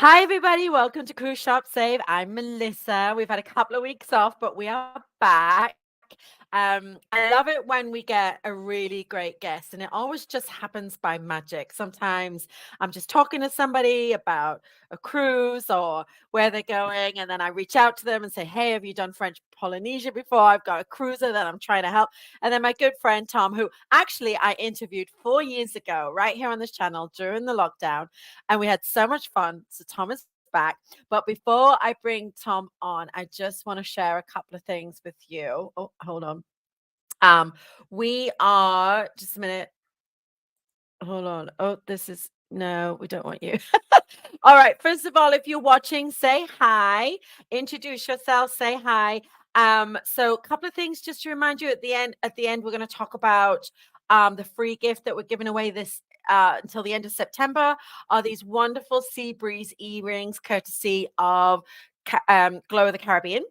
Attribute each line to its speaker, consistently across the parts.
Speaker 1: Hi, everybody. Welcome to Cruise Shop Save. I'm Melissa. We've had a couple of weeks off, but we are back. I love it when we get a really great guest, and it always just happens by magic. Sometimes I'm just talking to somebody about a cruise or where they're going, and then I reach out to them and say, "Hey, have you done French Polynesia before? I've got a cruiser that I'm trying to help." And then my good friend Tom, who actually I interviewed 4 years ago, right here on this channel during the lockdown, and we had so much fun. So Tom is back. But before I bring Tom on, I just want to share a couple of things with you. Oh, hold on. We are just a minute. Hold on. Oh, this is no, we don't want you. All right. First of all, if you're watching, say hi. Introduce yourself. Say hi. So a couple of things just to remind you at the end. At the end, we're going to talk about the free gift that we're giving away this until the end of September. Are these wonderful sea breeze earrings, courtesy of Glow of the Caribbean.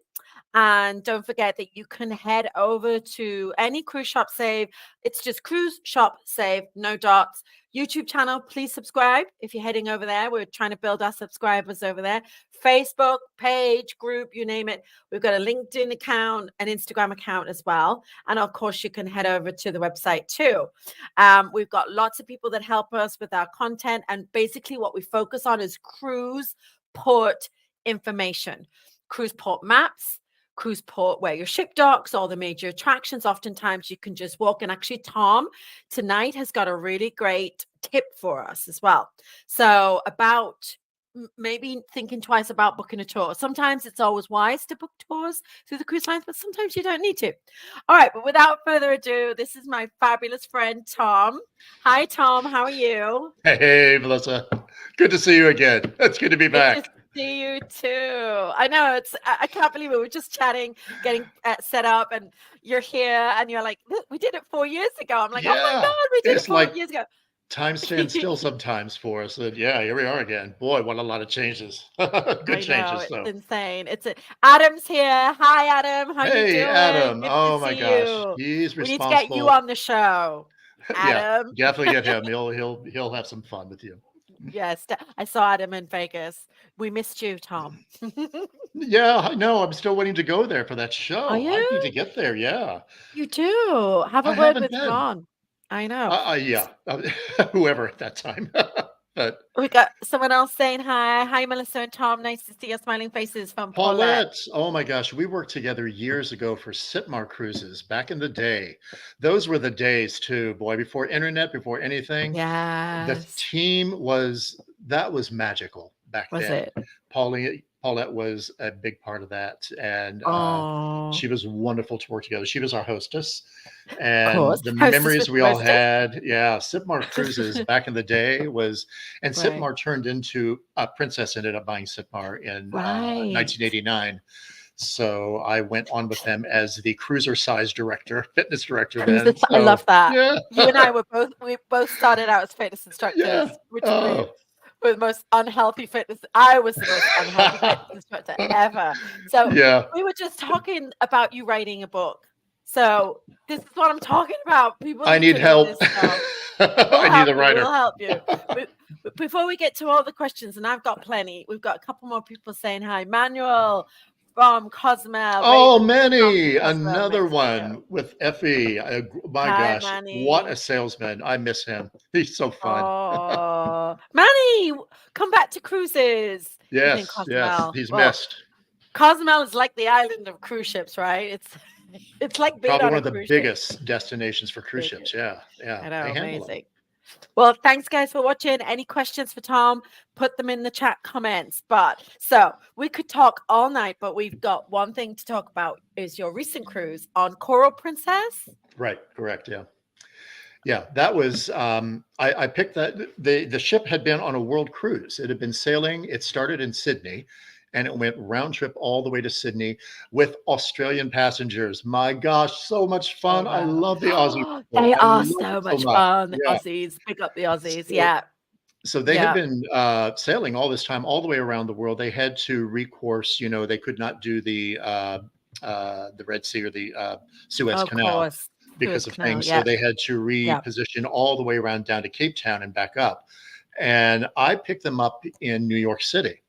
Speaker 1: And don't forget that you can head over to any cruise shop save. It's just cruise shop save, no dots. YouTube channel, please subscribe if you're heading over there. We're trying to build our subscribers over there. Facebook page, group, you name it. We've got a LinkedIn account, an Instagram account as well. And of course, you can head over to the website too. We've got lots of people that help us with our content. And basically, what we focus on is cruise port information, cruise port maps, cruise port where your ship docks, all the major attractions. Oftentimes you can just walk. And actually, Tom tonight has got a really great tip for us as well. So about maybe thinking twice about booking a tour. Sometimes it's always wise to book tours through the cruise lines, but sometimes you don't need to. All right, but without further ado, this is my fabulous friend Tom. Hi Tom, how are you?
Speaker 2: Hey, Melissa. Good to see you again. It's good to be
Speaker 1: Good to
Speaker 2: back.
Speaker 1: see you too. I know I can't believe it. We were just chatting, getting set up, and you're here, and you're like, "Look, we did it 4 years ago." I'm like, "Oh my
Speaker 2: Yeah,
Speaker 1: God, we did it
Speaker 2: it's
Speaker 1: four
Speaker 2: like
Speaker 1: years ago."
Speaker 2: time stands still sometimes for us. And yeah, here we are again. Boy, what a lot of changes. Good
Speaker 1: I know
Speaker 2: changes,
Speaker 1: it's
Speaker 2: though.
Speaker 1: insane. Adam's here. Hi, Adam. How you
Speaker 2: Hey,
Speaker 1: doing?
Speaker 2: Adam.
Speaker 1: Good to
Speaker 2: Oh my
Speaker 1: see
Speaker 2: gosh,
Speaker 1: you.
Speaker 2: he's
Speaker 1: We need to get you
Speaker 2: responsible.
Speaker 1: on the show,
Speaker 2: Yeah,
Speaker 1: Adam.
Speaker 2: definitely get him. He'll have some fun with you.
Speaker 1: Yes, I saw Adam in Vegas. We missed you, Tom.
Speaker 2: Yeah, I know. I'm still waiting to go there for that
Speaker 1: Are
Speaker 2: show. I need to
Speaker 1: you?
Speaker 2: get there. Yeah,
Speaker 1: You do. Have a
Speaker 2: I
Speaker 1: word
Speaker 2: haven't
Speaker 1: with
Speaker 2: been.
Speaker 1: Ron. I know.
Speaker 2: Yeah, whoever at that time. But
Speaker 1: We got someone else saying hi. Hi, Melissa and Tom. Nice to see your smiling faces from Paulette.
Speaker 2: Paulette, oh my gosh, we worked together years ago for Sitmar cruises back in the day. Those were the days too, boy, before internet, before anything. The
Speaker 1: Yes.
Speaker 2: team was that was magical back
Speaker 1: Was
Speaker 2: then.
Speaker 1: it?
Speaker 2: Paulette was a big part of that, and
Speaker 1: Oh,
Speaker 2: she was wonderful to work together. She was our hostess,
Speaker 1: of
Speaker 2: and
Speaker 1: course.
Speaker 2: the
Speaker 1: Hostess
Speaker 2: memories
Speaker 1: with
Speaker 2: we
Speaker 1: the
Speaker 2: all
Speaker 1: mostest.
Speaker 2: had, yeah, Sitmar cruises back in the day was, and
Speaker 1: Right.
Speaker 2: Sitmar turned into Princess ended up buying Sitmar in
Speaker 1: Right.
Speaker 2: 1989. So I went on with them as the cruiser size director, fitness director
Speaker 1: Cruises.
Speaker 2: then.
Speaker 1: I love
Speaker 2: So
Speaker 1: that.
Speaker 2: yeah,
Speaker 1: You and I we both started out as fitness
Speaker 2: yeah.
Speaker 1: instructors, which we
Speaker 2: Oh,
Speaker 1: were the most unhealthy fitness. I was the most unhealthy fitness instructor ever. So
Speaker 2: yeah.
Speaker 1: we were just talking about you writing a book. So this is what I'm talking about. People
Speaker 2: I
Speaker 1: need
Speaker 2: need
Speaker 1: to know
Speaker 2: help.
Speaker 1: this stuff. We'll
Speaker 2: I need
Speaker 1: help
Speaker 2: a
Speaker 1: you. We'll
Speaker 2: writer.
Speaker 1: help you. But before we get to all the questions, and I've got plenty, we've got a couple more people saying hi. Manuel from Cozumel,
Speaker 2: Oh,
Speaker 1: Raven from
Speaker 2: Manny,
Speaker 1: Cozumel,
Speaker 2: another
Speaker 1: Mexico.
Speaker 2: one with Effie. My
Speaker 1: Hi,
Speaker 2: gosh, what
Speaker 1: Manny.
Speaker 2: a salesman. I miss him. He's so fun.
Speaker 1: Oh, Manny, come back to cruises. He's in
Speaker 2: Yes, yes,
Speaker 1: Cozumel.
Speaker 2: he's
Speaker 1: Well,
Speaker 2: missed.
Speaker 1: Cozumel is like the island of cruise ships, right? It's like being
Speaker 2: Probably
Speaker 1: on
Speaker 2: one
Speaker 1: a
Speaker 2: of the
Speaker 1: cruise ship.
Speaker 2: biggest destinations for cruise
Speaker 1: Big.
Speaker 2: ships. Yeah, yeah,
Speaker 1: I know,
Speaker 2: they handle them.
Speaker 1: amazing. Well, thanks guys for watching. Any questions for Tom? Put them in the chat comments. But so we could talk all night, but we've got one thing to talk about is your recent cruise on Coral Princess.
Speaker 2: Right, correct. Yeah. Yeah, that was I picked that the ship had been on a world cruise. It had been sailing. It started in Sydney and it went round trip all the way to Sydney with Australian passengers. My gosh, so much
Speaker 1: Oh
Speaker 2: fun. I
Speaker 1: wow.
Speaker 2: love the Aussie people.
Speaker 1: They
Speaker 2: I
Speaker 1: are
Speaker 2: love
Speaker 1: so
Speaker 2: it so
Speaker 1: much
Speaker 2: much.
Speaker 1: fun. The
Speaker 2: Yeah.
Speaker 1: Aussies. Pick up the Aussies.
Speaker 2: So,
Speaker 1: Yeah.
Speaker 2: so they had
Speaker 1: Yeah.
Speaker 2: been sailing all this time, all the way around the world. They had to recourse, they could not do the Red Sea or the Suez
Speaker 1: Of
Speaker 2: Canal
Speaker 1: course. Suez
Speaker 2: because of
Speaker 1: Canal.
Speaker 2: things. So
Speaker 1: Yeah.
Speaker 2: they had to
Speaker 1: Yeah.
Speaker 2: reposition all the way around down to Cape Town and back up. And I picked them up in New York City.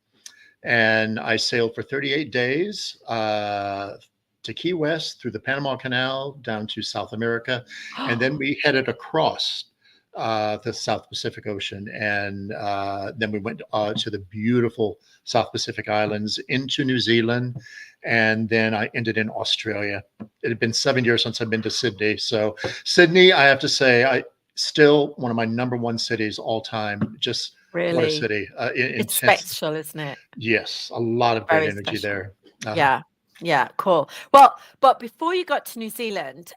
Speaker 2: And I sailed for 38 days to Key West through the Panama Canal down to South America. And then we headed across the South Pacific Ocean. And then we went to the beautiful South Pacific Islands into New Zealand. And then I ended in Australia. It had been 7 years since I've been to Sydney. So, Sydney, I have to say, still one of my number one cities all time. Just what a
Speaker 1: Really?
Speaker 2: city.
Speaker 1: It's
Speaker 2: Intense.
Speaker 1: special, isn't it?
Speaker 2: Yes, a lot of great
Speaker 1: Very
Speaker 2: energy
Speaker 1: special.
Speaker 2: there. Uh-huh.
Speaker 1: Yeah. Yeah, cool. Well, but before you got to New Zealand,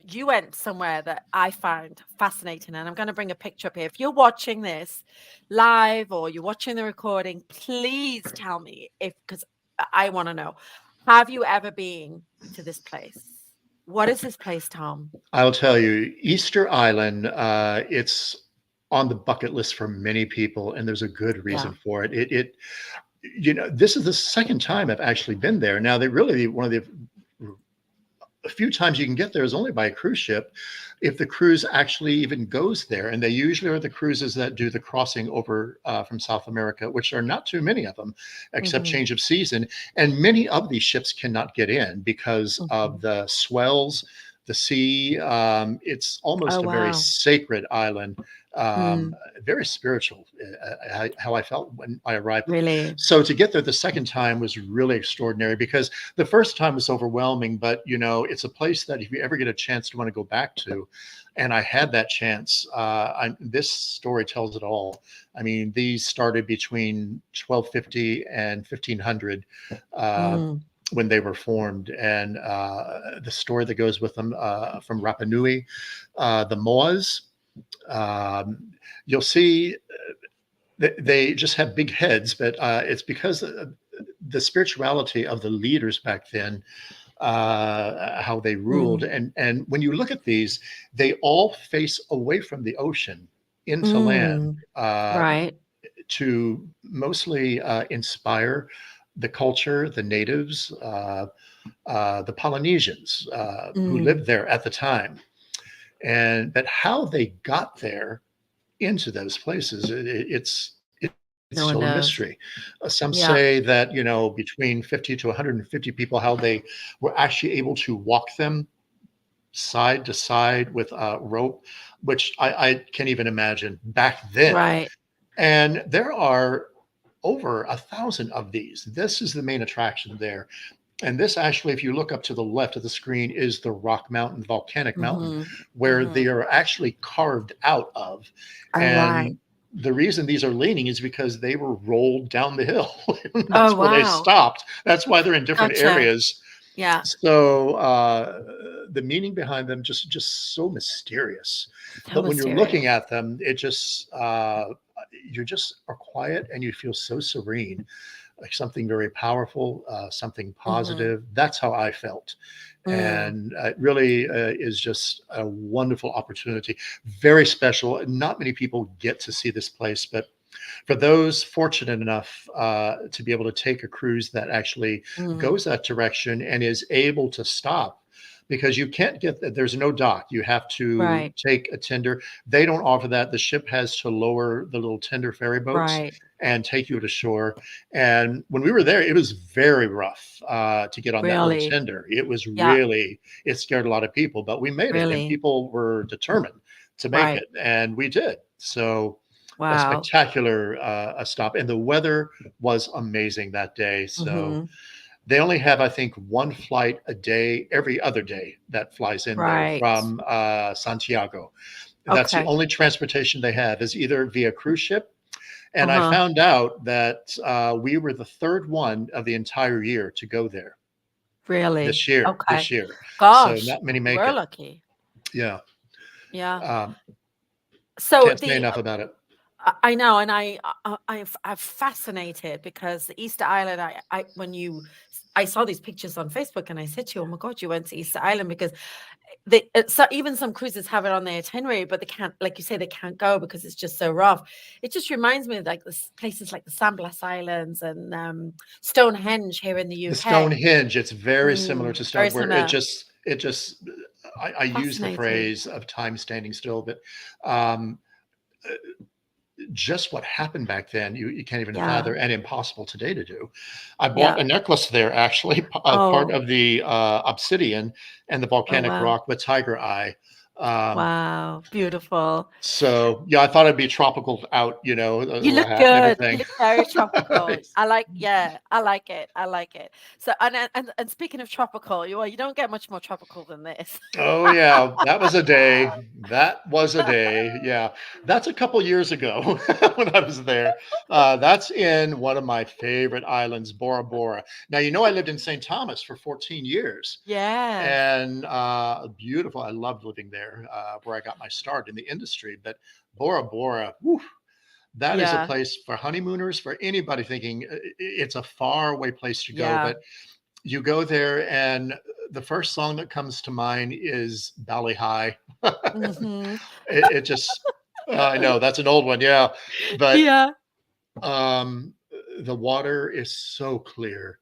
Speaker 1: you went somewhere that I found fascinating, and I'm going to bring a picture up here. If you're watching this live or you're watching the recording, please tell me because I want to know, have you ever been to this place? What is this place, Tom?
Speaker 2: I'll tell you, Easter Island, it's on the bucket list for many people, and there's a good
Speaker 1: Yeah.
Speaker 2: reason for it. This is the second time I've actually been there. Now, they really one of the a few times you can get there is only by a cruise ship, if the cruise actually even goes there. And they usually are the cruises that do the crossing over from South America, which are not too many of them, except
Speaker 1: Mm-hmm.
Speaker 2: change of season. And many of these ships cannot get in because of the swells, the sea. It's almost
Speaker 1: Oh,
Speaker 2: a very
Speaker 1: wow.
Speaker 2: sacred island.
Speaker 1: Mm,
Speaker 2: Very spiritual, how I felt when I arrived.
Speaker 1: really?
Speaker 2: So to get there the second time was really extraordinary because the first time was overwhelming, but it's a place that if you ever get a chance to want to go back to, and I had that chance. This story tells it all. I mean, these started between 1250 and 1500
Speaker 1: Mm,
Speaker 2: when they were formed, and the story that goes with them from Rapa Nui, the moas. You'll see they just have big heads, but it's because the spirituality of the leaders back then, how they ruled,
Speaker 1: mm,
Speaker 2: and when you look at these, they all face away from the ocean into land
Speaker 1: mm. Right.
Speaker 2: to mostly inspire the culture, the natives, the Polynesians who
Speaker 1: Mm.
Speaker 2: lived there at the time, and but how they got there into those places, it's
Speaker 1: No one
Speaker 2: still a
Speaker 1: knows.
Speaker 2: mystery. Some
Speaker 1: Yeah.
Speaker 2: say that between 50 to 150 people, how they were actually able to walk them side to side with a rope, which I can't even imagine back then.
Speaker 1: Right.
Speaker 2: And there are over 1,000 of these. This is the main attraction there. And this actually, if you look up to the left of the screen, is the rock mountain, volcanic mountain,
Speaker 1: Mhm.
Speaker 2: where they
Speaker 1: Mhm.
Speaker 2: are actually carved out of.
Speaker 1: Oh, right.
Speaker 2: And the reason these are leaning is because they were rolled down the hill. And
Speaker 1: Oh,
Speaker 2: that's where they
Speaker 1: wow.
Speaker 2: stopped. That's why they're in different
Speaker 1: Gotcha.
Speaker 2: areas.
Speaker 1: Yeah.
Speaker 2: So the meaning behind them just so mysterious.
Speaker 1: So
Speaker 2: But when you're looking
Speaker 1: mysterious.
Speaker 2: at them, it just you just are quiet and you feel so serene, like something very powerful, something
Speaker 1: Mhm.
Speaker 2: positive. That's how I felt.
Speaker 1: Mm.
Speaker 2: And it really is just a wonderful opportunity. Very special. Not many people get to see this place, but for those fortunate enough to be able to take a cruise that actually
Speaker 1: Mm.
Speaker 2: goes that direction and is able to stop, because you can't there's no dock. You have to
Speaker 1: Right.
Speaker 2: take a tender. They don't offer that. The ship has to lower the little tender ferry boats
Speaker 1: Right.
Speaker 2: and take you to shore. And when we were there, it was very rough to get on that little
Speaker 1: Really.
Speaker 2: tender.
Speaker 1: Yeah.
Speaker 2: It scared a lot of people, but we made it, and
Speaker 1: Really.
Speaker 2: people were determined to make
Speaker 1: Right.
Speaker 2: it, and we did. So a
Speaker 1: Wow.
Speaker 2: spectacular a stop, and the weather was amazing that day. So
Speaker 1: Mhm.
Speaker 2: they only have, I think, one flight a day, every other day that flies in there
Speaker 1: Right.
Speaker 2: from Santiago. That's the
Speaker 1: Okay.
Speaker 2: only transportation they have is either via cruise ship. And I
Speaker 1: Uh-huh.
Speaker 2: found out that we were the third one of the entire year to go there
Speaker 1: Really?
Speaker 2: this year.
Speaker 1: Okay.
Speaker 2: So
Speaker 1: Gosh,
Speaker 2: not many
Speaker 1: you
Speaker 2: make
Speaker 1: were
Speaker 2: it.
Speaker 1: lucky.
Speaker 2: Yeah.
Speaker 1: Yeah.
Speaker 2: Um,
Speaker 1: So
Speaker 2: can't say enough about it.
Speaker 1: I know, and I'm fascinated because the Easter Island. I saw these pictures on Facebook, and I said to you, "Oh my God, you went to Easter Island," because so even some cruises have it on their itinerary, but they can't, like you say, they can't go because it's just so rough. It just reminds me of like places like the Sandblast Islands and Stonehenge here in the
Speaker 2: The
Speaker 1: UK.
Speaker 2: Stonehenge, it's very similar
Speaker 1: Mm,
Speaker 2: to
Speaker 1: very
Speaker 2: Stone, where
Speaker 1: similar.
Speaker 2: it just I use the
Speaker 1: Fascinating.
Speaker 2: phrase of time standing still, but um, just what happened back then, you can't even
Speaker 1: Yeah.
Speaker 2: fathom, and impossible today to do. I bought
Speaker 1: Yeah.
Speaker 2: a necklace there, actually, part
Speaker 1: Oh,
Speaker 2: of the obsidian and the
Speaker 1: oh
Speaker 2: volcanic
Speaker 1: wow.
Speaker 2: rock with tiger eye. Um,
Speaker 1: Wow. Beautiful.
Speaker 2: so yeah, I thought it'd be tropical out,
Speaker 1: You
Speaker 2: the
Speaker 1: look
Speaker 2: hat and
Speaker 1: good. You
Speaker 2: everything.
Speaker 1: look very tropical. I like, yeah, I like it. I like it. So, and speaking of tropical, you don't get much more tropical than this.
Speaker 2: Oh yeah, that was a day. That was a day. Yeah, that's a couple years ago when I was there. That's in one of my favorite islands, Bora Bora. Now I lived in St. Thomas for 14 years,
Speaker 1: Yes.
Speaker 2: and beautiful. I loved living there, where I got my start in the industry. But Bora Bora, whew, that is a
Speaker 1: Yeah.
Speaker 2: place for honeymooners, for anybody thinking it's a far away place to go.
Speaker 1: Yeah.
Speaker 2: But you go there, and the first song that comes to mind is Bali High.
Speaker 1: Hmm.
Speaker 2: It just, I know that's an old one, yeah, but
Speaker 1: Yeah.
Speaker 2: um, the water is so clear,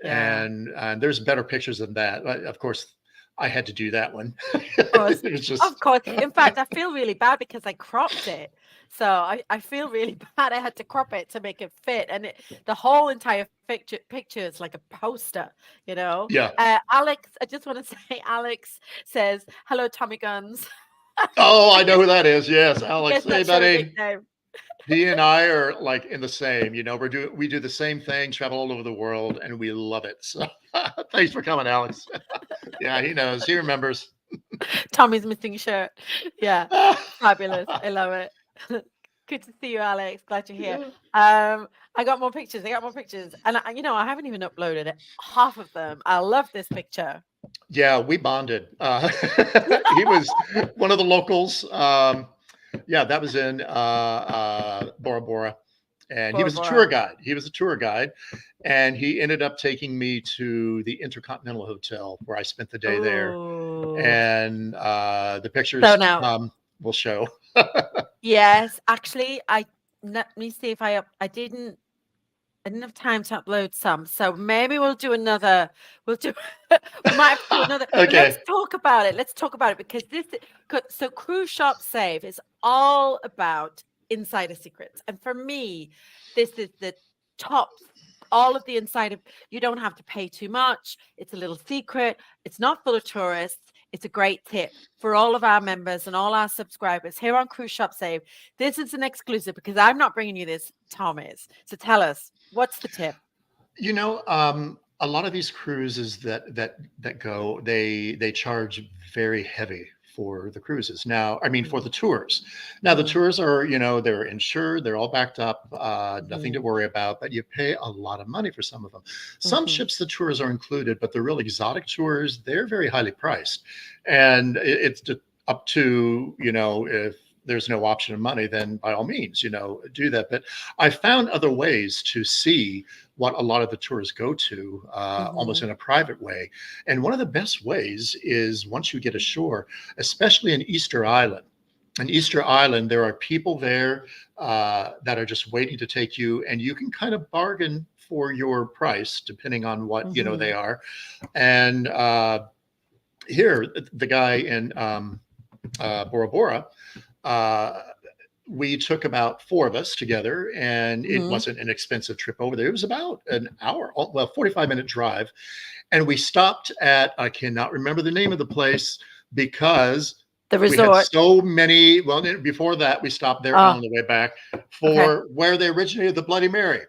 Speaker 1: Yeah.
Speaker 2: and there's better pictures than that. Of course, I had to do that one.
Speaker 1: Of course.
Speaker 2: It was
Speaker 1: Of
Speaker 2: just,
Speaker 1: course. In fact, I feel really bad because I cropped it. So I feel really bad. I had to crop it to make it fit. And the whole entire picture is like a poster, you know.
Speaker 2: yeah.
Speaker 1: Alex, I just want to say, Alex says, hello, Tommy Guns.
Speaker 2: Oh, I know
Speaker 1: because
Speaker 2: who that is. Yes,
Speaker 1: he
Speaker 2: Alex.
Speaker 1: gets
Speaker 2: Hey,
Speaker 1: such a
Speaker 2: buddy.
Speaker 1: nickname.
Speaker 2: He and I are like in the same. We do the same thing, travel all over the world, and we love it. So thanks for coming, Alex. Yeah, he knows. He remembers.
Speaker 1: Tommy's missing shirt. Yeah. Fabulous. I love it. Good to see you, Alex. Glad you're here.
Speaker 2: Yeah.
Speaker 1: I got more pictures. I got more pictures. And I haven't even uploaded it. Half of them. I love this picture.
Speaker 2: Yeah, we bonded. He was one of the locals. Yeah, that was in Bora Bora, and he
Speaker 1: Bora
Speaker 2: was a tour
Speaker 1: Bora.
Speaker 2: guide. He was a tour guide, and he ended up taking me to the Intercontinental Hotel where I spent the day there.
Speaker 1: Oh.
Speaker 2: And the
Speaker 1: So
Speaker 2: pictures
Speaker 1: now,
Speaker 2: will show.
Speaker 1: yes, actually, let me see if I didn't have time to upload some, so maybe we'll do another. We'll do. We might have to do another. But let's
Speaker 2: Okay.
Speaker 1: talk about it. Let's talk about it because so Cruise Shop Save is all about insider secrets, and for me, this is the top. All of the insider. You don't have to pay too much. It's a little secret. It's not full of tourists. It's a great tip for all of our members and all our subscribers here on Cruise Shop Save. This is an exclusive because I'm not bringing you this. Tom is. So tell us. What's the tip?
Speaker 2: A lot of these cruises that go, they charge very heavy for the cruises. Now, I mean, for the tours. Now, the
Speaker 1: Mhm,
Speaker 2: tours are, they're insured, they're all backed up, nothing to
Speaker 1: mhm,
Speaker 2: worry about, but you pay a lot of money for some of them. Some
Speaker 1: mhm,
Speaker 2: ships, the tours are included, but the real exotic tours, they're very highly priced. And up to, if there's no option of money, then by all means, do that. But I found other ways to see what a lot of the tours go to, almost
Speaker 1: mhm,
Speaker 2: in a private way. And one of the best ways is once you get ashore, especially in Easter Island. In Easter Island, there are people there that are just waiting to take you, and you can kind of bargain for your price depending on what they
Speaker 1: mhm,
Speaker 2: are. And here, the guy in Bora Bora, uh, we took about four of us together, and it
Speaker 1: mhm.
Speaker 2: wasn't an expensive trip over there. It was about an hour, well, 45-minute drive. And we stopped at, I cannot remember the name of the place because
Speaker 1: The
Speaker 2: we had
Speaker 1: resort.
Speaker 2: so many. Well, before that, we stopped there
Speaker 1: Oh,
Speaker 2: on the way back
Speaker 1: okay.
Speaker 2: for where they originated the Bloody Mary.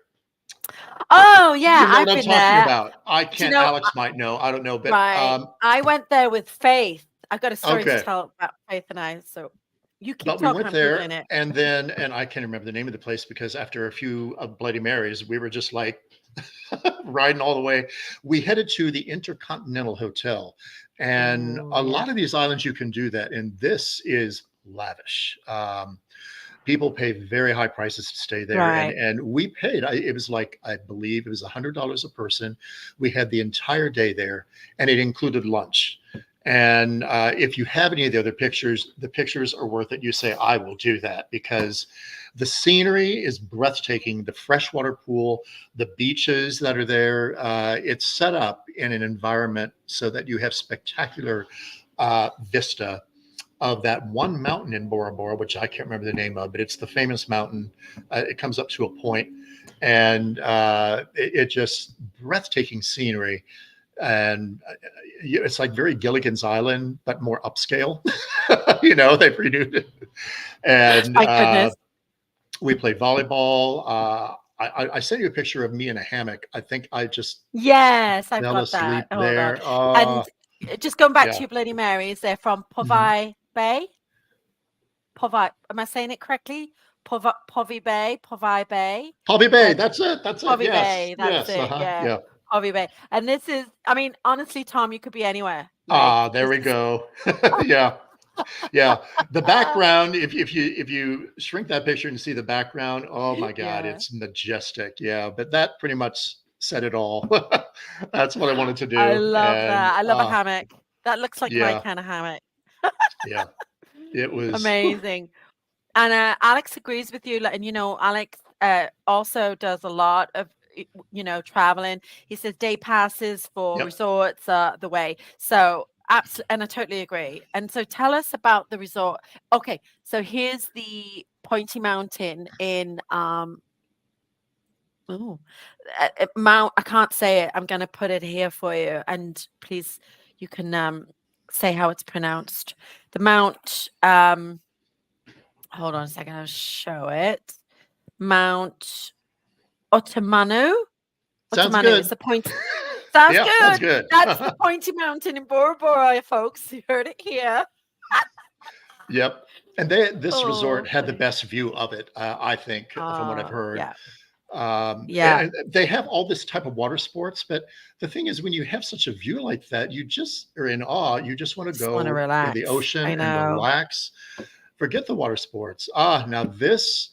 Speaker 1: Oh, yeah,
Speaker 2: You know what
Speaker 1: I've
Speaker 2: I'm
Speaker 1: been
Speaker 2: talking
Speaker 1: there.
Speaker 2: about. I
Speaker 1: Do you
Speaker 2: can't,
Speaker 1: know,
Speaker 2: Alex might know. I don't know. But
Speaker 1: right. I went there with Faith. I've got a story to
Speaker 2: okay.
Speaker 1: tell about Faith and I. So you keep
Speaker 2: But we
Speaker 1: talking.
Speaker 2: went
Speaker 1: I'm Googling
Speaker 2: there,
Speaker 1: it.
Speaker 2: and I can't remember the name of the place because after a few Bloody Marys, we were just like riding all the way. We headed to the Intercontinental Hotel, and
Speaker 1: Oh,
Speaker 2: a
Speaker 1: yeah.
Speaker 2: lot of these islands you can do that, and this is lavish. People pay very high prices to stay there, and
Speaker 1: Right.
Speaker 2: and we paid. It was like, I believe it was $100 a person. We had the entire day there, and it included lunch. And if you have any of the other pictures, the pictures are worth it. You say, I will do that because the scenery is breathtaking. The freshwater pool, the beaches that are there, it's set up in an environment so that you have spectacular vista of that one mountain in Bora Bora, which I can't remember the name of, but it's the famous mountain. It comes up to a point, and it just breathtaking scenery. And it's like very Gilligan's Island, but more upscale. They redo it. And
Speaker 1: My goodness.
Speaker 2: we played volleyball. I sent you a picture of me in a hammock. I think I just
Speaker 1: Yes, I've
Speaker 2: fell
Speaker 1: got
Speaker 2: asleep
Speaker 1: that. Hold on.
Speaker 2: there.
Speaker 1: And just going back to
Speaker 2: Yeah.
Speaker 1: your Bloody Marys, they're from
Speaker 2: Mhm.
Speaker 1: Povai Bay. Povai, am I saying it correctly? Povey Bay, Povai Bay.
Speaker 2: Hobby Bay.
Speaker 1: And
Speaker 2: That's it. That's it.
Speaker 1: Povey
Speaker 2: Yes.
Speaker 1: Bay, that's
Speaker 2: Yes.
Speaker 1: it. Yeah.
Speaker 2: Yeah.
Speaker 1: Povey Bay. And this is, I mean, honestly, Tom, you could be anywhere. Like
Speaker 2: There
Speaker 1: this
Speaker 2: we
Speaker 1: is
Speaker 2: go. Yeah. Yeah. The background, if you shrink that picture and see the background, oh my God,
Speaker 1: yeah.
Speaker 2: it's majestic. Yeah. But that pretty much said it all. That's what I wanted to
Speaker 1: I
Speaker 2: do.
Speaker 1: love
Speaker 2: And
Speaker 1: that. I love a hammock. That looks like my
Speaker 2: yeah.
Speaker 1: kind of hammock.
Speaker 2: Yeah. It was
Speaker 1: Amazing. And Alex agrees with you. And Alex also does a lot of traveling. He says day passes for
Speaker 2: yep.
Speaker 1: resorts are the way. So absolutely, and I totally agree. And so tell us about the resort. Okay, so here's the Pointy Mountain in oh Mount. I can't say it. I'm going to put it here for you, and please, you can say how it's pronounced. The Mount. Hold on a second. I'll show it. Mount Otamanu.
Speaker 2: Sounds
Speaker 1: Otamanu.
Speaker 2: good.
Speaker 1: It's the point. Sounds
Speaker 2: Yeah, sounds
Speaker 1: good.
Speaker 2: good.
Speaker 1: That's the Pointy Mountain in Bora Bora, folks. You heard it here.
Speaker 2: Yep. And this
Speaker 1: Oh,
Speaker 2: resort had the
Speaker 1: funny.
Speaker 2: best view of it, I think, from what I've heard.
Speaker 1: Yeah. Yeah.
Speaker 2: And they have all this type of water sports, but the thing is, when you have such a view like that, you just are in awe. You just want to
Speaker 1: Just want to
Speaker 2: go in the
Speaker 1: relax.
Speaker 2: ocean
Speaker 1: I
Speaker 2: and
Speaker 1: know.
Speaker 2: relax. Forget the water sports. Now this,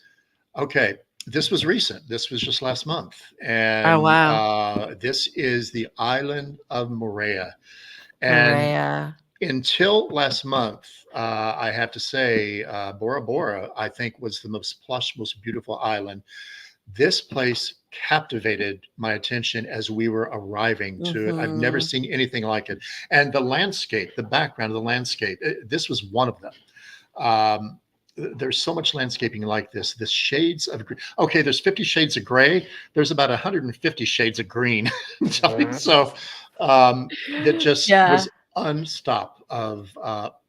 Speaker 2: okay, this was recent. This was just last month,
Speaker 1: Oh,
Speaker 2: and
Speaker 1: wow.
Speaker 2: this is the island of Moorea. And
Speaker 1: Maria.
Speaker 2: until last month, I have to say, Bora Bora, I think, was the most plush, most beautiful island. This place captivated my attention as we were arriving to it. I've never
Speaker 1: Mm-hmm.
Speaker 2: seen anything like it. And the landscape, the background of the landscape, this was one of them. Um, there's so much landscaping like this. The shades of green. Okay, there's 50 shades of gray. There's about 150 shades of green. So that just
Speaker 1: Yeah.
Speaker 2: was unstop of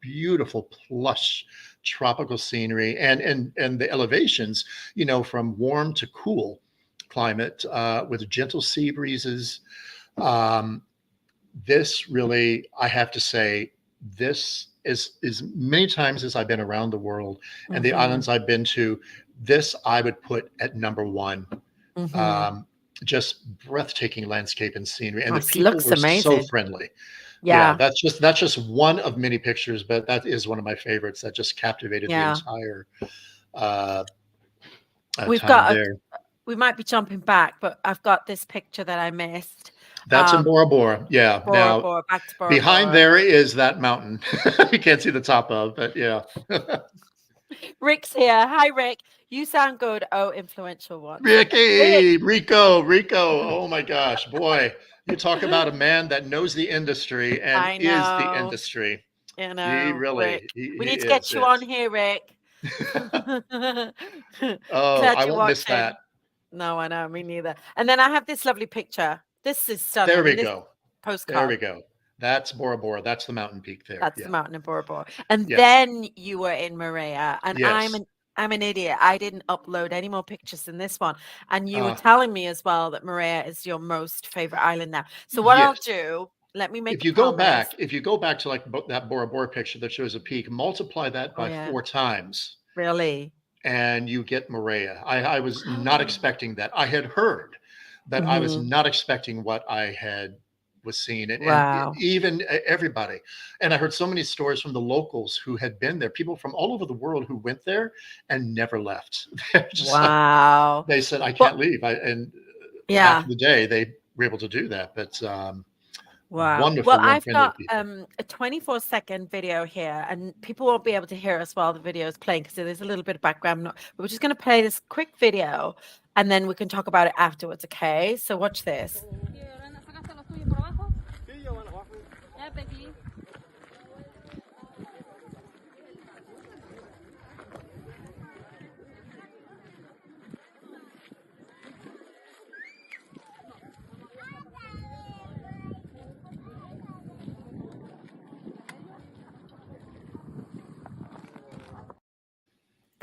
Speaker 2: beautiful plush tropical scenery and the elevations, from warm to cool climate with gentle sea breezes. Um, this really, I have to say, this is many times as I've been around the world and the
Speaker 1: Mm-hmm.
Speaker 2: islands I've been to, this I would put at number one.
Speaker 1: Mm-hmm.
Speaker 2: Um, just breathtaking landscape and scenery, and the
Speaker 1: It
Speaker 2: people
Speaker 1: looks
Speaker 2: were so
Speaker 1: amazing.
Speaker 2: friendly. Yeah,
Speaker 1: Yeah.
Speaker 2: that's just one of many pictures, but that is one of my favorites that just captivated the
Speaker 1: Yeah.
Speaker 2: entire uh,
Speaker 1: We've
Speaker 2: time
Speaker 1: got
Speaker 2: there.
Speaker 1: we might be jumping back, but I've got this picture that I missed.
Speaker 2: That's in Bora Bora. Yeah.
Speaker 1: Bora
Speaker 2: Now
Speaker 1: Bora, back to Bora
Speaker 2: behind
Speaker 1: Bora.
Speaker 2: there is that mountain. You can't see the top of, but yeah.
Speaker 1: Rick's here. Hi, Rick. You sound good. Oh, influential one. Rick.
Speaker 2: Rico. Oh my gosh, boy. You talk about a man that knows the industry and
Speaker 1: I
Speaker 2: is the
Speaker 1: know.
Speaker 2: industry.
Speaker 1: You
Speaker 2: He
Speaker 1: know,
Speaker 2: really,
Speaker 1: Rick.
Speaker 2: he,
Speaker 1: We
Speaker 2: he
Speaker 1: need to
Speaker 2: is
Speaker 1: get you
Speaker 2: it.
Speaker 1: on here, Rick.
Speaker 2: Oh,
Speaker 1: Glad
Speaker 2: I
Speaker 1: you're
Speaker 2: won't miss
Speaker 1: watching.
Speaker 2: that.
Speaker 1: No, I know, me neither. And then I have this lovely picture. This is stunning.
Speaker 2: There
Speaker 1: I
Speaker 2: we
Speaker 1: mean, this
Speaker 2: go. There
Speaker 1: postcard.
Speaker 2: we go. That's Bora Bora. That's the mountain peak there.
Speaker 1: That's the
Speaker 2: Yeah.
Speaker 1: mountain in Bora Bora. And
Speaker 2: Yes.
Speaker 1: then you were in Maria. And
Speaker 2: Yes.
Speaker 1: I'm an idiot. I didn't upload any more pictures than this one. And you were
Speaker 2: Uh,
Speaker 1: telling me as well that Maria is your most favorite island now. So what I'll
Speaker 2: yes.
Speaker 1: do, let me make
Speaker 2: If
Speaker 1: a
Speaker 2: you go
Speaker 1: promise.
Speaker 2: back, if you go back to like that Bora Bora picture that shows a peak, multiply that
Speaker 1: Oh
Speaker 2: by
Speaker 1: yeah,
Speaker 2: 4 times,
Speaker 1: really?
Speaker 2: and you get Maria. I was not expecting that. I had heard, but I was
Speaker 1: hmm
Speaker 2: not expecting what I had was seeing, and
Speaker 1: Wow.
Speaker 2: even everybody. And I heard so many stories from the locals who had been there, people from all over the world who went there and never left. They're just like,
Speaker 1: Wow.
Speaker 2: they said, I
Speaker 1: Well,
Speaker 2: can't leave. And back
Speaker 1: yeah.
Speaker 2: in the day, they were able to do that. But
Speaker 1: Wow. Well,
Speaker 2: wonderful, warm,
Speaker 1: I've
Speaker 2: friendly
Speaker 1: got
Speaker 2: people.
Speaker 1: a 24-second video here, and people won't be able to hear us while the video is playing because there's a little bit of background noise. But we're just going to play this quick video, and then we can talk about it afterwards. Okay? So watch this.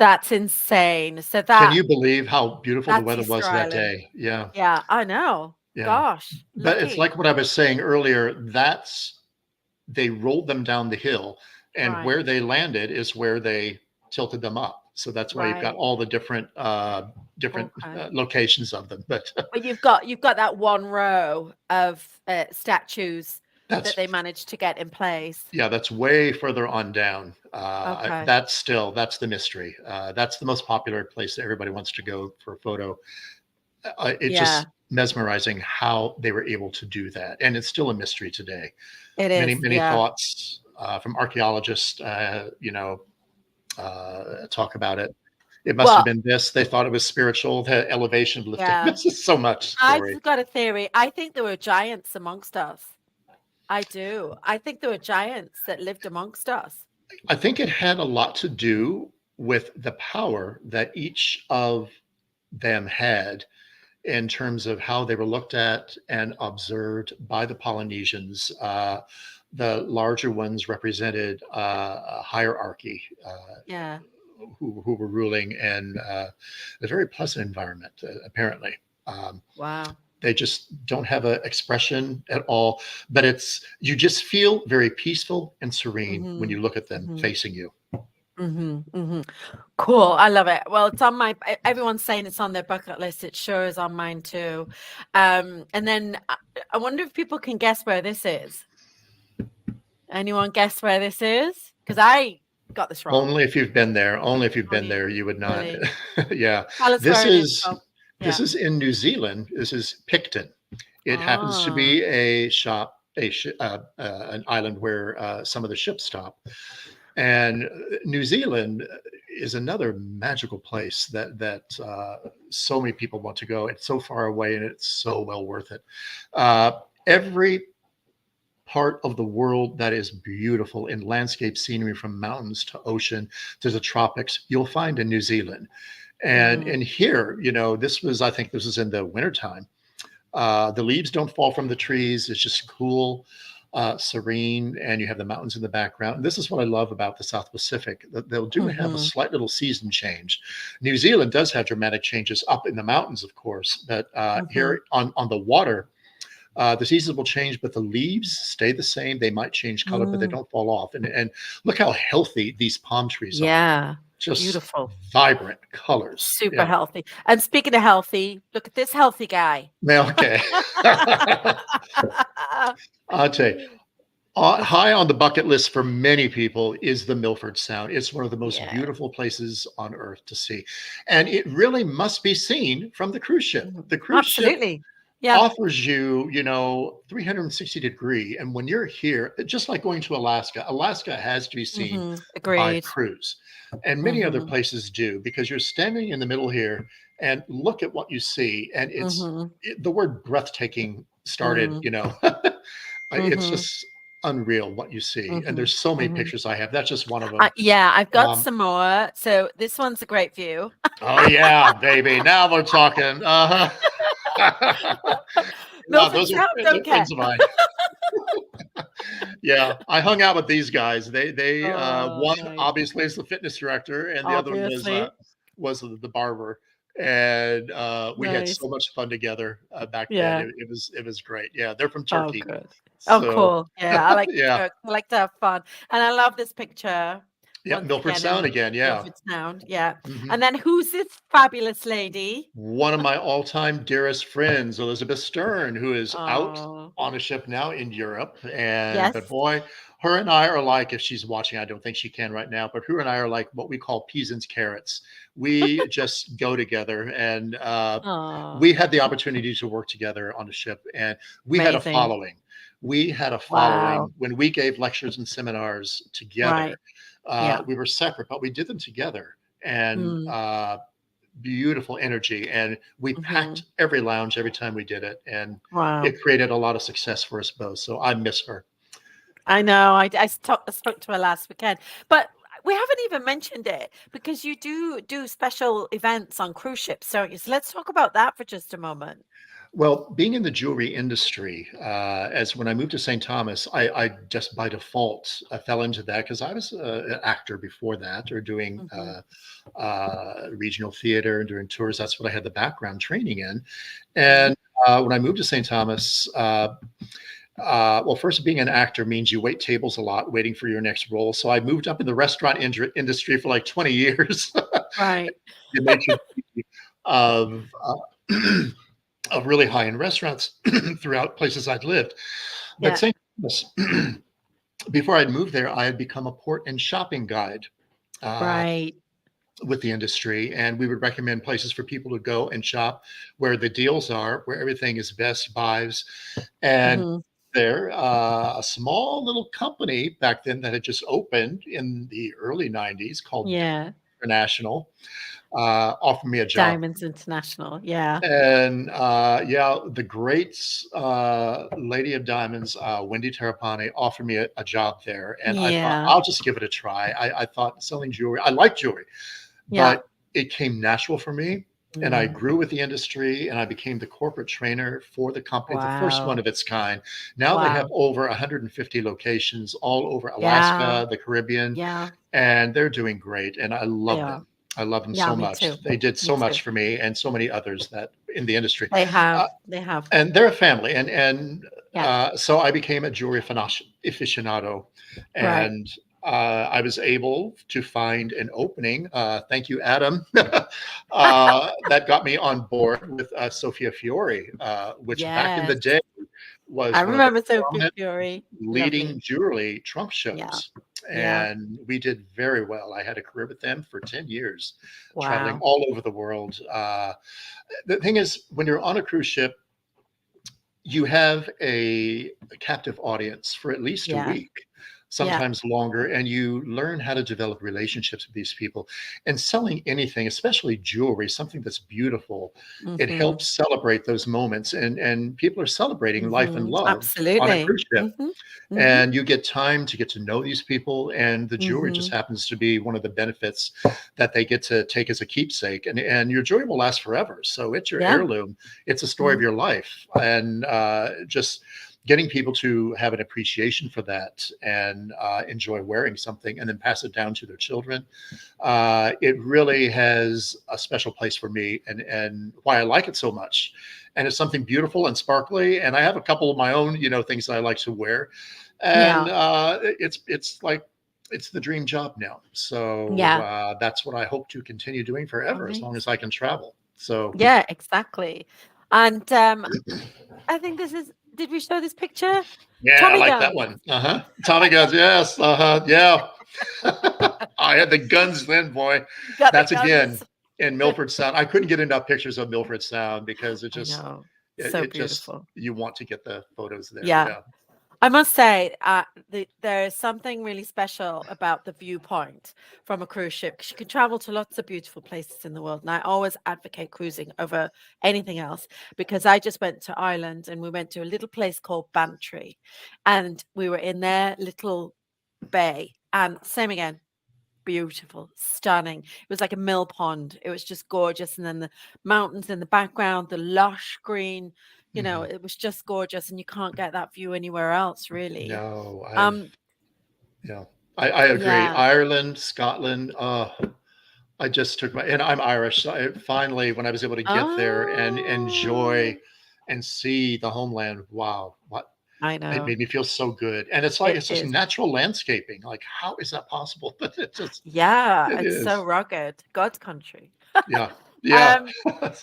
Speaker 1: That's insane. So
Speaker 2: Can you believe how beautiful the
Speaker 1: that's
Speaker 2: weather
Speaker 1: Easter
Speaker 2: was that
Speaker 1: Island.
Speaker 2: day? Yeah,
Speaker 1: Yeah, I know.
Speaker 2: yeah.
Speaker 1: Gosh,
Speaker 2: But it's
Speaker 1: lucky.
Speaker 2: like what I was saying earlier, that's they rolled them down the hill, and
Speaker 1: Right,
Speaker 2: where they landed is where they tilted them up. So that's why you've got
Speaker 1: right.
Speaker 2: all the different
Speaker 1: Okay.
Speaker 2: locations of them. But
Speaker 1: But you've got that one row of statues that
Speaker 2: that's
Speaker 1: they managed to get in place.
Speaker 2: yeah, that's way further on down.
Speaker 1: Okay.
Speaker 2: That's the mystery. That's the most popular place that everybody wants to go for a photo. It's
Speaker 1: Yeah,
Speaker 2: just mesmerizing how they were able to do that, and it's still a mystery today.
Speaker 1: it
Speaker 2: Many
Speaker 1: is.
Speaker 2: many
Speaker 1: Yeah.
Speaker 2: thoughts from archaeologists. Talk about it. It must have
Speaker 1: Well,
Speaker 2: been this. They thought it was spiritual. The elevation lifting.
Speaker 1: yeah.
Speaker 2: This is so much story.
Speaker 1: I've got a theory. I think there were giants amongst us. I do. I think there were giants that lived amongst us.
Speaker 2: I think it had a lot to do with the power that each of them had in terms of how they were looked at and observed by the Polynesians. The larger ones represented a hierarchy
Speaker 1: Yeah.
Speaker 2: who were ruling in a very pleasant environment, apparently. Um,
Speaker 1: Wow.
Speaker 2: they just don't have an expression at all, but you just feel very peaceful and serene when
Speaker 1: Mhm.
Speaker 2: you look at them
Speaker 1: Mhm.
Speaker 2: facing you.
Speaker 1: Mhm. Mhm. Cool. I love it. Well, it's on my everyone's saying it's on their bucket list. It sure is on mine too. And then I wonder if people can guess where this is. Anyone guess where this is? Because I got this wrong.
Speaker 2: Only if you've been there. Only if you've been
Speaker 1: Only
Speaker 2: there, you would not.
Speaker 1: really.
Speaker 2: Yeah,
Speaker 1: Tell us
Speaker 2: this
Speaker 1: where it is,
Speaker 2: is
Speaker 1: Bob.
Speaker 2: this
Speaker 1: Yeah.
Speaker 2: is in New Zealand. This is Picton. It happens to
Speaker 1: Ah.
Speaker 2: be a shop, an island where some of the ships stop. And New Zealand is another magical place that so many people want to go. It's so far away, and it's so well worth it. Every part of the world that is beautiful in landscape scenery, from mountains to ocean to the tropics, you'll find in New Zealand. And
Speaker 1: Mhm.
Speaker 2: in here, I think this was in the wintertime. The leaves don't fall from the trees. It's just cool, serene, and you have the mountains in the background. And this is what I love about the South Pacific. They'll do have a
Speaker 1: Mhm.
Speaker 2: slight little season change. New Zealand does have dramatic changes up in the mountains, of course, but
Speaker 1: Mhm.
Speaker 2: here on the water, the seasons will change, but the leaves stay the same. They might change color, but they
Speaker 1: Mm.
Speaker 2: don't fall off. And look how healthy these palm trees are.
Speaker 1: Yeah.
Speaker 2: Just
Speaker 1: Beautiful.
Speaker 2: vibrant colors.
Speaker 1: Super
Speaker 2: Yeah.
Speaker 1: healthy. And speaking of healthy, look at this healthy guy.
Speaker 2: Now, okay. I'll tell you,
Speaker 1: This
Speaker 2: high on the bucket list for many people is the Milford Sound. It's one of the most
Speaker 1: yeah.
Speaker 2: beautiful places on earth to see. And it really must be seen from the cruise ship.
Speaker 1: Mhm.
Speaker 2: The cruise ship
Speaker 1: Absolutely. Yeah.
Speaker 2: offers you, 360 degree. And when you're here, just like going to Alaska, Alaska has to be seen
Speaker 1: Mhm.
Speaker 2: by
Speaker 1: Agreed.
Speaker 2: cruise. And many other
Speaker 1: Mhm.
Speaker 2: places do, because you're standing in the middle here and look at what you see. And
Speaker 1: Mhm.
Speaker 2: the word breathtaking started,
Speaker 1: Mm.
Speaker 2: it's
Speaker 1: Mhm.
Speaker 2: just unreal what you see. And
Speaker 1: Mhm.
Speaker 2: there's so many
Speaker 1: Mhm.
Speaker 2: pictures I have. That's just one of them.
Speaker 1: Yeah, I've got
Speaker 2: Um,
Speaker 1: some more. So this one's a great view.
Speaker 2: oh yeah, baby. Now we're talking. Uh-huh. Yeah,
Speaker 1: Milford
Speaker 2: those are
Speaker 1: Sound, don't
Speaker 2: they're
Speaker 1: care.
Speaker 2: friends of mine. Yeah, I hung out with these guys. They
Speaker 1: Oh,
Speaker 2: one
Speaker 1: nice.
Speaker 2: obviously is the fitness director, and the other one
Speaker 1: Obviously.
Speaker 2: was the barber, and we had
Speaker 1: Nice.
Speaker 2: so much fun together back then.
Speaker 1: Yeah.
Speaker 2: It was great. Yeah, they're from
Speaker 1: Oh,
Speaker 2: Turkey,
Speaker 1: good. Oh,
Speaker 2: so
Speaker 1: cool. Yeah, I like the
Speaker 2: yeah,
Speaker 1: joke. I like to have fun. And I love this picture
Speaker 2: yeah.
Speaker 1: once
Speaker 2: Milford
Speaker 1: again
Speaker 2: Sound
Speaker 1: in
Speaker 2: again. Yeah.
Speaker 1: Milford Sound. Yeah.
Speaker 2: Mhm.
Speaker 1: And then who's this fabulous lady?
Speaker 2: One of my all-time dearest friends, Elizabeth Stern, who is out
Speaker 1: Oh,
Speaker 2: on a ship now in Europe. And
Speaker 1: yes.
Speaker 2: but boy, her and I are like, if she's watching, I don't think she can right now, but her and I are like what we call peas and carrots. We just go together, and
Speaker 1: Oh,
Speaker 2: we had the opportunity to work together on a ship, and we had a
Speaker 1: amazing.
Speaker 2: following. We had a
Speaker 1: Wow.
Speaker 2: following when we gave lectures and seminars together.
Speaker 1: Right. Yeah.
Speaker 2: We were separate, but we did them together. And
Speaker 1: Mm.
Speaker 2: beautiful energy, and we packed
Speaker 1: Mhm.
Speaker 2: every lounge every time we did it, and
Speaker 1: Wow.
Speaker 2: it created a lot of success for us both. So I miss her.
Speaker 1: I know. I spoke to her last weekend, but we haven't even mentioned it because you do special events on cruise ships, don't you? So let's talk about that for just a moment.
Speaker 2: Well, being in the jewelry industry, as when I moved to St. Thomas, I just by default I fell into that because I was an actor before that, or doing
Speaker 1: Hmm.
Speaker 2: regional theater and doing tours. That's what I had the background training in.
Speaker 1: Hmm.
Speaker 2: And when I moved to St. Thomas, well, first, being an actor means you wait tables a lot, waiting for your next role. So I moved up in the restaurant industry for like 20 years.
Speaker 1: Right.
Speaker 2: The nature of of really high-end restaurants throughout places I'd lived. But
Speaker 1: Yeah.
Speaker 2: St. Thomas, before I'd moved there, I had become a port and shopping guide uh,
Speaker 1: Right.
Speaker 2: with the industry, and we would recommend places for people to go and shop where the deals are, where everything is best buys. And
Speaker 1: Hmm.
Speaker 2: there, a small little company back then that had just opened in the early 90s called
Speaker 1: Yeah.
Speaker 2: International offered me a job.
Speaker 1: Diamonds International. Yeah.
Speaker 2: And yeah, the great Lady of Diamonds, Wendy Terrapani, offered me a job there. And I thought,
Speaker 1: Yeah.
Speaker 2: I'll just give it a try. I thought selling jewelry, I like jewelry,
Speaker 1: Yeah.
Speaker 2: but it came natural for me. And I
Speaker 1: Mm.
Speaker 2: grew with the industry and I became the corporate trainer for the company, the first one
Speaker 1: Wow.
Speaker 2: of its kind. Now they have
Speaker 1: Wow.
Speaker 2: over 150 locations all over
Speaker 1: Yeah.
Speaker 2: Alaska, the Caribbean,
Speaker 1: Yeah.
Speaker 2: and they're doing great. And I
Speaker 1: They
Speaker 2: love
Speaker 1: are.
Speaker 2: them. I love them
Speaker 1: Yeah,
Speaker 2: so
Speaker 1: me
Speaker 2: much.
Speaker 1: too.
Speaker 2: They did
Speaker 1: Me
Speaker 2: so
Speaker 1: too.
Speaker 2: much for me and so many others that in the industry.
Speaker 1: They
Speaker 2: Uh,
Speaker 1: have. They have.
Speaker 2: and they're a family, and
Speaker 1: Yeah.
Speaker 2: so I became a jewelry aficionado,
Speaker 1: Right.
Speaker 2: and I was able to find an opening. Thank you, Adam. That got me on board with Sophia Fiore, which back in the
Speaker 1: Yes.
Speaker 2: day
Speaker 1: I
Speaker 2: was one of the
Speaker 1: remember Sophie
Speaker 2: prominent
Speaker 1: Fury.
Speaker 2: leading
Speaker 1: Lovely.
Speaker 2: jewelry trunk
Speaker 1: Yeah.
Speaker 2: shows.
Speaker 1: Yeah.
Speaker 2: And we did very well. I had a career with them for 10 years, traveling
Speaker 1: Wow.
Speaker 2: all over the world. The thing is, when you're on a cruise ship, you have a captive audience for at least a
Speaker 1: Yeah.
Speaker 2: week,
Speaker 1: Yeah.
Speaker 2: sometimes longer, and you learn how to develop relationships with these people. And selling anything, especially jewelry, something that's beautiful, it
Speaker 1: Mhm.
Speaker 2: helps celebrate those moments. And people are celebrating life and
Speaker 1: Mhm.
Speaker 2: love on a
Speaker 1: Absolutely.
Speaker 2: cruise ship,
Speaker 1: Mhm. Mhm.
Speaker 2: and you get time to get to know these people, and the jewelry just
Speaker 1: Mhm.
Speaker 2: happens to be one of the benefits that they get to take as a keepsake, and your jewelry will last forever, so it's your
Speaker 1: Yeah.
Speaker 2: heirloom. It's a story of
Speaker 1: Mhm.
Speaker 2: your life, and just getting people to have an appreciation for that and enjoy wearing something and then pass it down to their children, it really has a special place for me, and why I like it so much. And it's something beautiful and sparkly, and I have a couple of my own, things that I like to wear, and
Speaker 1: Yeah.
Speaker 2: it's like it's the dream job now. So
Speaker 1: Yeah.
Speaker 2: that's what I hope to continue doing forever, as long as I
Speaker 1: Amazing.
Speaker 2: can travel. So
Speaker 1: Yeah, exactly. And I think this is, did we show this picture?
Speaker 2: yeah, I
Speaker 1: Tommy
Speaker 2: like that
Speaker 1: guns.
Speaker 2: one. Tommy guns, yes. Yeah. I had the guns then, boy.
Speaker 1: You got the
Speaker 2: That's again
Speaker 1: guns.
Speaker 2: in Milford Sound. I couldn't get enough pictures of Milford Sound because
Speaker 1: I know.
Speaker 2: it,
Speaker 1: So
Speaker 2: it just
Speaker 1: beautiful.
Speaker 2: you want to get the photos there.
Speaker 1: Yeah.
Speaker 2: Yeah.
Speaker 1: I must say, there's something really special about the viewpoint from a cruise ship, because you can travel to lots of beautiful places in the world. And I always advocate cruising over anything else, because I just went to Ireland and we went to a little place called Bantry, and we were in their little bay, and same again. Beautiful, stunning. It was like a mill pond. It was just gorgeous. And then the mountains in the background, the lush green,
Speaker 2: Mhm.
Speaker 1: it was just gorgeous. And you can't get that view anywhere else, really.
Speaker 2: No,
Speaker 1: Um,
Speaker 2: yeah, I agree.
Speaker 1: yeah.
Speaker 2: Ireland, Scotland. I just took and I'm Irish. So I finally, when I was able to get there and enjoy
Speaker 1: Oh,
Speaker 2: and see the homeland, wow, what
Speaker 1: I
Speaker 2: it
Speaker 1: know.
Speaker 2: made me feel so good. And it's like
Speaker 1: It
Speaker 2: it's just
Speaker 1: is.
Speaker 2: natural landscaping. Like, how is that possible? But
Speaker 1: Yeah,
Speaker 2: it
Speaker 1: it's so
Speaker 2: is.
Speaker 1: rugged. God's country.
Speaker 2: Yeah, yeah.
Speaker 1: Um,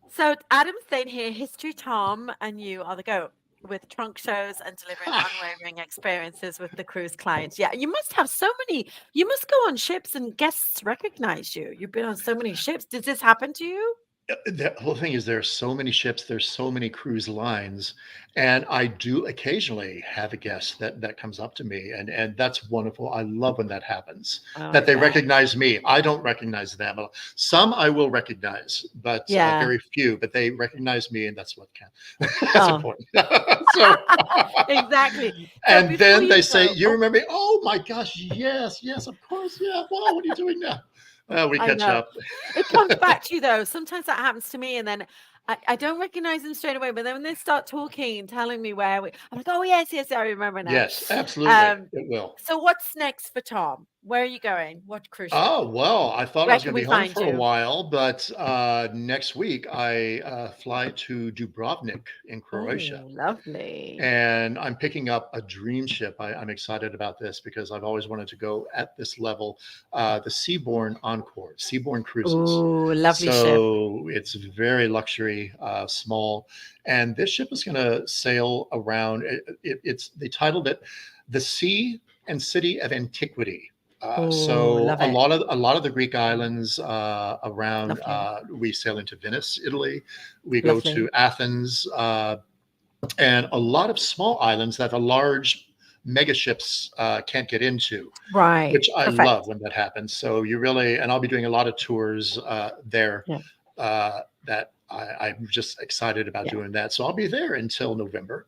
Speaker 1: So Adam's staying here, History Tom and you are the go with trunk shows and delivering unwavering experiences with the cruise clients. Yeah, you must have so many. You must go on ships and guests recognize you. You've been on so many ships. Did this happen to you?
Speaker 2: The whole thing is there are so many ships, there's so many cruise lines, and I do occasionally have a guest that comes up to me, and that's wonderful. I love when that happens,
Speaker 1: Oh,
Speaker 2: that
Speaker 1: I
Speaker 2: they
Speaker 1: bet.
Speaker 2: recognize me. I don't recognize them. Some I will recognize, but
Speaker 1: Yeah.
Speaker 2: very few. But they recognize me, and that's what counts. That's
Speaker 1: Oh,
Speaker 2: important. So,
Speaker 1: exactly. So
Speaker 2: and
Speaker 1: before
Speaker 2: then
Speaker 1: you
Speaker 2: they say,
Speaker 1: go,
Speaker 2: "You
Speaker 1: oh,
Speaker 2: remember me? Oh my gosh, yes, yes, of course, yeah. Wow, what are you doing now?" We
Speaker 1: I
Speaker 2: catch
Speaker 1: know.
Speaker 2: up.
Speaker 1: It comes back to you though. Sometimes that happens to me, and then I don't recognize them straight away, but then when they start talking, telling me where I'm like, oh yes, yes, I remember now.
Speaker 2: Yes, absolutely.
Speaker 1: Um,
Speaker 2: It will.
Speaker 1: so what's next for Tom? Where are you going? What cruise ship?
Speaker 2: Oh, well, I thought I
Speaker 1: Where
Speaker 2: was
Speaker 1: can
Speaker 2: going to
Speaker 1: we
Speaker 2: be home
Speaker 1: find
Speaker 2: for a
Speaker 1: you?
Speaker 2: while, but next week I fly to Dubrovnik in Croatia.
Speaker 1: Oh, lovely.
Speaker 2: And I'm picking up a dream ship. I'm excited about this because I've always wanted to go at this level, the Seabourn Encore, Seabourn Cruises.
Speaker 1: Oh, lovely ship.
Speaker 2: So it's very luxury, small, and this ship is going to sail around. It's they titled it "The Sea and City of Antiquity."
Speaker 1: Oh,
Speaker 2: So
Speaker 1: love it.
Speaker 2: a lot of the Greek islands around.
Speaker 1: Lovely.
Speaker 2: We sail into Venice, Italy. We go to
Speaker 1: Lovely.
Speaker 2: Athens. And a lot of small islands that the large mega ships can't get into,
Speaker 1: Right.
Speaker 2: which I
Speaker 1: Perfect.
Speaker 2: love when that happens. So you really, and I'll be doing a lot of tours there
Speaker 1: Yeah.
Speaker 2: that I'm just excited about
Speaker 1: Yeah.
Speaker 2: doing that. So I'll be there until November.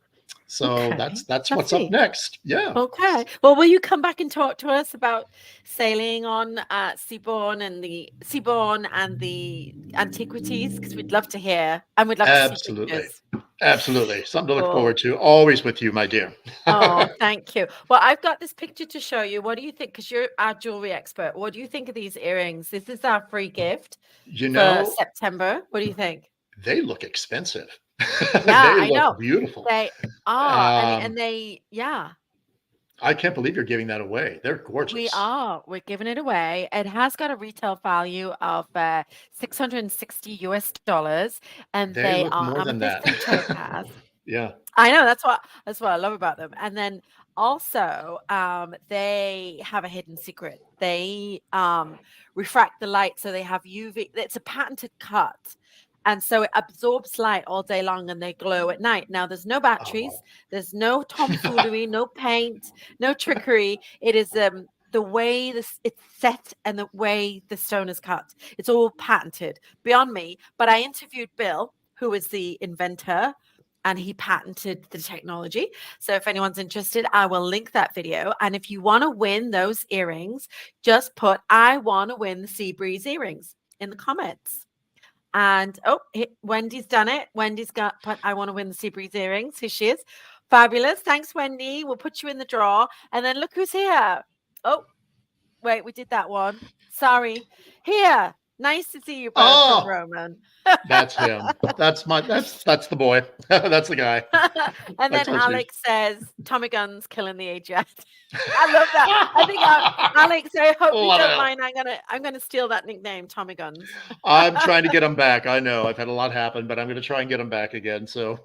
Speaker 2: So
Speaker 1: Okay.
Speaker 2: that's what's up
Speaker 1: Lovely.
Speaker 2: next. Yeah.
Speaker 1: Okay. Well, will you come back and talk to us about sailing on Seabourn and the antiquities? Because we'd love to hear and we'd love to see
Speaker 2: Absolutely.
Speaker 1: pictures.
Speaker 2: Absolutely. Something to look
Speaker 1: Cool.
Speaker 2: forward to. Always with you, my dear.
Speaker 1: Oh, thank you. Well, I've got this picture to show you. What do you think? Because you're our jewelry expert. What do you think of these earrings? This is our free gift
Speaker 2: You
Speaker 1: for
Speaker 2: know,
Speaker 1: September. What do you think?
Speaker 2: they look expensive.
Speaker 1: Yeah,
Speaker 2: They
Speaker 1: I
Speaker 2: look
Speaker 1: know.
Speaker 2: beautiful.
Speaker 1: They are.
Speaker 2: Um,
Speaker 1: Yeah.
Speaker 2: I can't believe you're giving that away. They're
Speaker 1: We
Speaker 2: gorgeous.
Speaker 1: are. We're giving it away. It has got a retail value of $660, and
Speaker 2: They
Speaker 1: they
Speaker 2: look
Speaker 1: are
Speaker 2: more than
Speaker 1: amethyst
Speaker 2: that.
Speaker 1: and topaz.
Speaker 2: Yeah.
Speaker 1: I know that's what I love about them. And then also, they have a hidden secret. They refract the light, so they have UV. It's a patented cut. And so it absorbs light all day long and they glow at night. Now there's no batteries,
Speaker 2: Oh.
Speaker 1: there's no tomfoolery, no paint, no trickery. It is the way this it's set and the way the stone is cut. It's all patented beyond me. But I interviewed Bill, who is the inventor, and he patented the technology. So if anyone's interested, I will link that video. And if you want to win those earrings, just put I want to win the Sea Breeze earrings in the comments. And Wendy's done it. Wendy's got put I want to win the Sea Breeze earrings. Here she is. Fabulous. Thanks, Wendy. We'll put you in the draw. And then look who's here. Oh, wait, we did that one. Sorry. Here. Nice to see you both from
Speaker 2: Oh,
Speaker 1: Roman.
Speaker 2: that's him. That's the boy. That's the guy.
Speaker 1: And
Speaker 2: I
Speaker 1: then
Speaker 2: told you.
Speaker 1: Alex says, Tommy Guns killing the AJ. I love that. I think Alex, I hope you
Speaker 2: Love
Speaker 1: don't
Speaker 2: it.
Speaker 1: mind. I'm gonna steal that nickname, Tommy Guns.
Speaker 2: I'm trying to get him back. I know I've had a lot happen, but I'm going to try and get him back again. So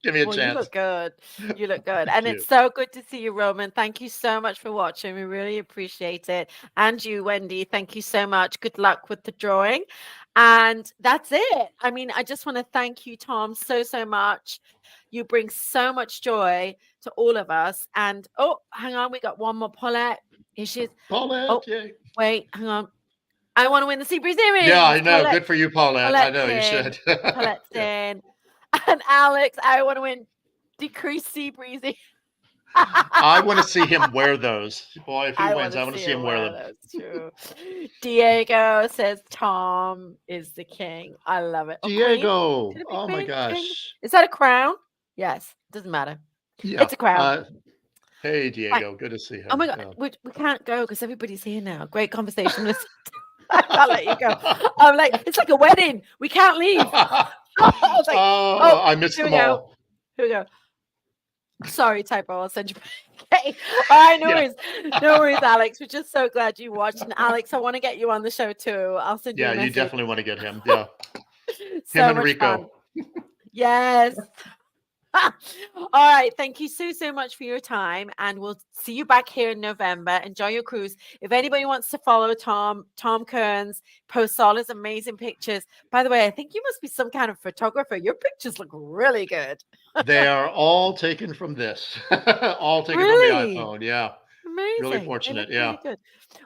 Speaker 2: give me a
Speaker 1: Well, you
Speaker 2: chance.
Speaker 1: look good. You look good.
Speaker 2: Thank
Speaker 1: And
Speaker 2: you.
Speaker 1: it's so good to see you, Roman. Thank you so much for watching. We really appreciate it. And you, Wendy, thank you so much. Good luck with the drawing. And that's it. I mean, I just want to thank you, Tom, so, so much. You bring so much joy to all of us. And hang on, we got one more Paulette. Here she is. Oh,
Speaker 2: Paulette, yay.
Speaker 1: wait, hang on. I want to win the Sea Breeze
Speaker 2: Yeah, I
Speaker 1: earrings.
Speaker 2: know. Good for you, Paulette. I
Speaker 1: Paulette's
Speaker 2: know you
Speaker 1: in.
Speaker 2: should.
Speaker 1: Paulette's
Speaker 2: Yeah.
Speaker 1: in. And Alex, I want to win decreased Sea Breezy.
Speaker 2: I want to see him wear those. Boy, if he
Speaker 1: I
Speaker 2: wins,
Speaker 1: want
Speaker 2: I
Speaker 1: to
Speaker 2: want to
Speaker 1: see
Speaker 2: see
Speaker 1: him
Speaker 2: him wear
Speaker 1: wear
Speaker 2: them.
Speaker 1: those too. Diego says Tom is the king. I love it. Oh, queen.
Speaker 2: Diego.
Speaker 1: Could it be
Speaker 2: Oh my
Speaker 1: queen? King?
Speaker 2: gosh.
Speaker 1: Is that a crown? Yes. Doesn't matter.
Speaker 2: Yeah.
Speaker 1: It's a crown.
Speaker 2: Hey,
Speaker 1: Fine.
Speaker 2: Diego. Good to see
Speaker 1: Oh
Speaker 2: him.
Speaker 1: my God.
Speaker 2: Yeah.
Speaker 1: We can't go because everybody's here now. Great conversation. Listen, I can't let you go. I'm like, it's like a wedding. We can't leave. I was like,
Speaker 2: Oh, I missed
Speaker 1: here we
Speaker 2: them
Speaker 1: go.
Speaker 2: all.
Speaker 1: Here we go. Sorry, typo. I'll send you back. Okay. All right, no
Speaker 2: Yeah.
Speaker 1: worries. No worries, Alex. We're just so glad you watched. And Alex, I want to get you on the show too. I'll send you
Speaker 2: Yeah,
Speaker 1: a
Speaker 2: you
Speaker 1: message.
Speaker 2: definitely want to get him. Yeah.
Speaker 1: So
Speaker 2: Him and
Speaker 1: much
Speaker 2: Rico.
Speaker 1: fun. Yes. All right. Thank you so, so much for your time. And we'll see you back here in November. Enjoy your cruise. If anybody wants to follow Tom Kearns, posts all his amazing pictures. By the way, I think you must be some kind of photographer. Your pictures look really good.
Speaker 2: They are all taken from this. All taken from the
Speaker 1: Really?
Speaker 2: iPhone. Yeah. Really
Speaker 1: Amazing. They
Speaker 2: fortunate.
Speaker 1: look
Speaker 2: Yeah.
Speaker 1: really good.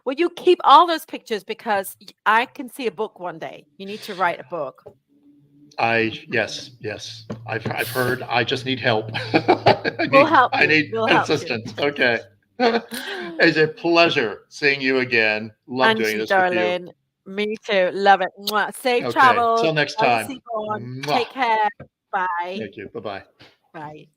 Speaker 1: Well, you keep all those pictures because I can see a book one day. You need to write a book.
Speaker 2: Yes. I've heard. I just need help.
Speaker 1: We'll help
Speaker 2: I
Speaker 1: you.
Speaker 2: need
Speaker 1: We'll
Speaker 2: an
Speaker 1: help you.
Speaker 2: assistant. Okay. It's a pleasure seeing you again. Love
Speaker 1: And
Speaker 2: doing
Speaker 1: you,
Speaker 2: this with you.
Speaker 1: darling. Me too. Love it. Mwah. Safe
Speaker 2: Okay.
Speaker 1: travels.
Speaker 2: Till next
Speaker 1: Have a
Speaker 2: time.
Speaker 1: seat on.
Speaker 2: Mwah.
Speaker 1: Take care. Bye.
Speaker 2: Thank you. Bye bye.
Speaker 1: Bye.